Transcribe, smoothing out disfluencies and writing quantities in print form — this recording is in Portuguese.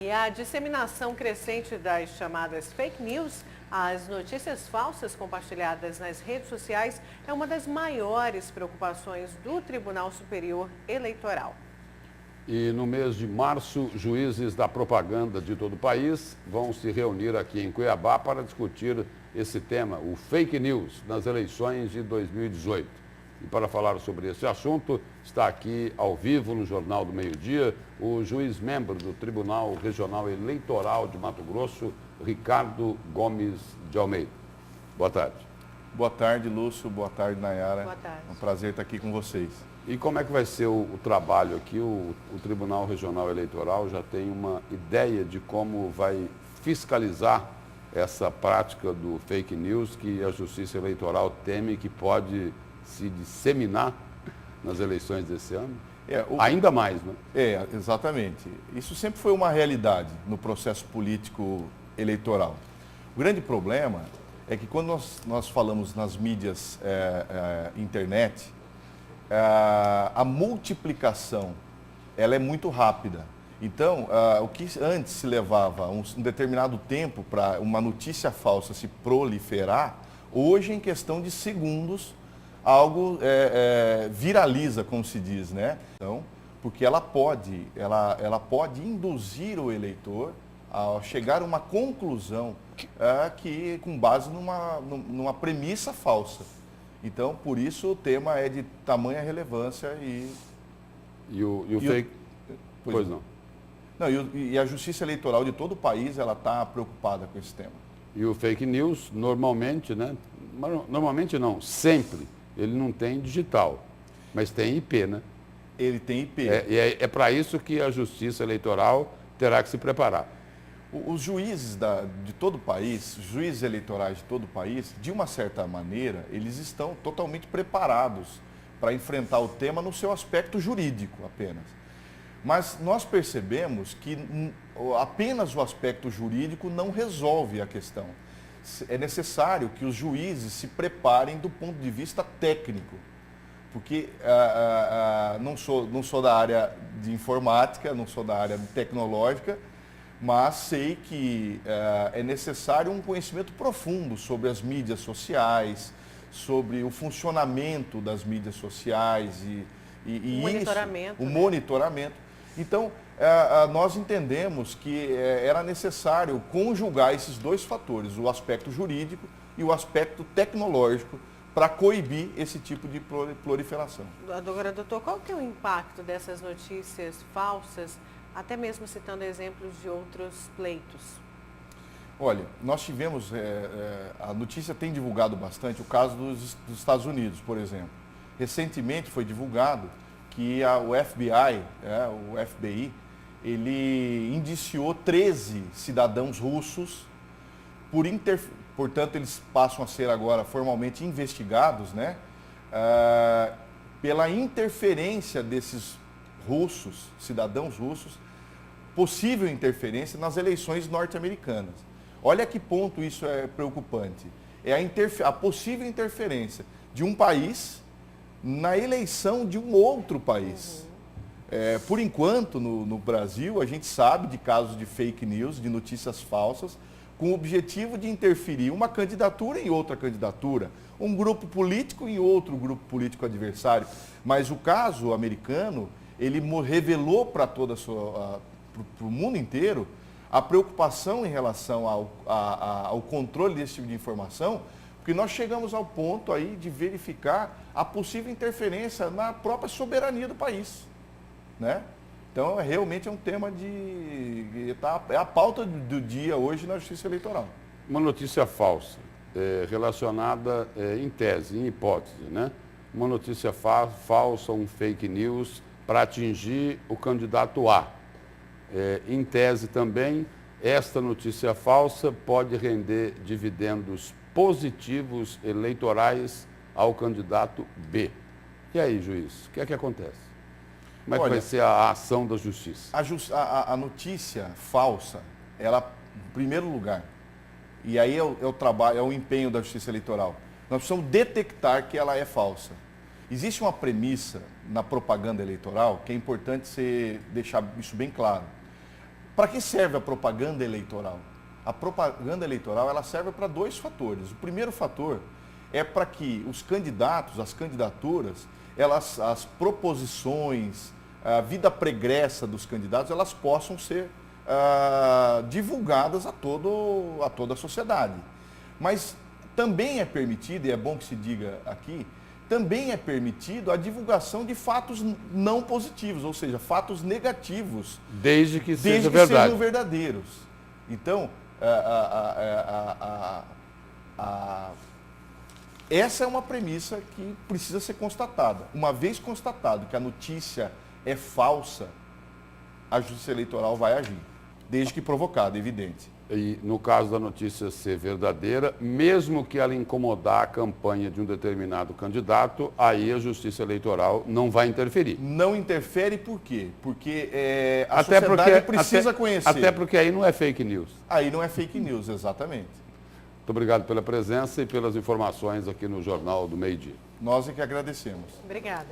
E a disseminação crescente das chamadas fake news, as notícias falsas compartilhadas nas redes sociais, é uma das maiores preocupações do Tribunal Superior Eleitoral. E no mês de março, juízes da propaganda de todo o país vão se reunir aqui em Cuiabá para discutir esse tema, o fake news, nas eleições de 2018. E para falar sobre esse assunto, está aqui ao vivo no Jornal do Meio-Dia o juiz-membro do Tribunal Regional Eleitoral de Mato Grosso, Ricardo Gomes de Almeida. Boa tarde. Boa tarde, Lúcio. Boa tarde, Nayara. Boa tarde. É um prazer estar aqui com vocês. E como é que vai ser o trabalho aqui? O Tribunal Regional Eleitoral já tem uma ideia de como vai fiscalizar essa prática do fake news que a Justiça Eleitoral teme que pode se disseminar nas eleições desse ano? Ainda mais, né? Exatamente. Isso sempre foi uma realidade no processo político eleitoral. O grande problema é que quando nós falamos nas mídias internet, a multiplicação ela é muito rápida. Então, o que antes se levava um determinado tempo para uma notícia falsa se proliferar, hoje, em questão de segundos, algo viraliza, como se diz, né? Então, porque ela pode induzir o eleitor a chegar a uma conclusão que com base numa premissa falsa. Então, por isso o tema é de tamanha relevância E o fake... Pois não. Não, e a Justiça Eleitoral de todo o país, ela está preocupada com esse tema. E o fake news, normalmente, né? Normalmente não, sempre. Ele não tem digital, mas tem IP, né? Ele tem IP. É para isso que a Justiça Eleitoral terá que se preparar. Os juízes de todo o país, juízes eleitorais de todo o país, de uma certa maneira, eles estão totalmente preparados para enfrentar o tema no seu aspecto jurídico apenas. Mas nós percebemos que apenas o aspecto jurídico não resolve a questão. É necessário que os juízes se preparem do ponto de vista técnico, porque não sou da área de informática, não sou da área tecnológica, mas sei que é necessário um conhecimento profundo sobre as mídias sociais, sobre o funcionamento das mídias sociais e monitoramento, o né? monitoramento. Então, nós entendemos que era necessário conjugar esses dois fatores, o aspecto jurídico e o aspecto tecnológico, para coibir esse tipo de proliferação. Agora, doutor, qual que é o impacto dessas notícias falsas, até mesmo citando exemplos de outros pleitos? Olha, nós tivemos, a notícia tem divulgado bastante o caso dos Estados Unidos, por exemplo. Recentemente foi divulgado que o FBI, ele indiciou 13 cidadãos russos portanto, eles passam a ser agora formalmente investigados, né, pela interferência desses cidadãos russos, possível interferência nas eleições norte-americanas. Olha a que ponto isso é preocupante. É a possível interferência de um país na eleição de um outro país. Por enquanto, no Brasil, a gente sabe de casos de fake news, de notícias falsas, com o objetivo de interferir uma candidatura em outra candidatura, um grupo político em outro grupo político adversário. Mas o caso americano, ele revelou para o mundo inteiro a preocupação em relação ao controle desse tipo de informação, porque nós chegamos ao ponto aí de verificar a possível interferência na própria soberania do país, né? Então, realmente é um tema é a pauta do dia hoje na Justiça Eleitoral. Uma notícia falsa, relacionada em tese, em hipótese, né? Uma notícia falsa, um fake news, para atingir o candidato A. Em tese também, esta notícia falsa pode render dividendos positivos eleitorais ao candidato B. E aí, juiz, o que é que acontece? Como é que vai ser a ação da justiça? A notícia falsa, ela, em primeiro lugar, e aí é o empenho da Justiça Eleitoral, nós precisamos detectar que ela é falsa. Existe uma premissa na propaganda eleitoral que é importante deixar isso bem claro. Para que serve a propaganda eleitoral? A propaganda eleitoral ela serve para 2 fatores. O primeiro fator é para que os candidatos, as candidaturas, as proposições, a vida pregressa dos candidatos, elas possam ser divulgadas a toda a sociedade. Mas também é permitido, e é bom que se diga aqui, também é permitido a divulgação de fatos não positivos, ou seja, fatos negativos. Desde que sejam verdadeiros. Então, essa é uma premissa que precisa ser constatada. Uma vez constatado que a notícia é falsa, a Justiça Eleitoral vai agir, desde que provocada, evidente. E no caso da notícia ser verdadeira, mesmo que ela incomodar a campanha de um determinado candidato, aí a Justiça Eleitoral não vai interferir. Não interfere por quê? Porque a sociedade precisa conhecer. Até porque aí não é fake news. Aí não é fake news, exatamente. Muito obrigado pela presença e pelas informações aqui no Jornal do Meio Dia. Nós é que agradecemos. Obrigada.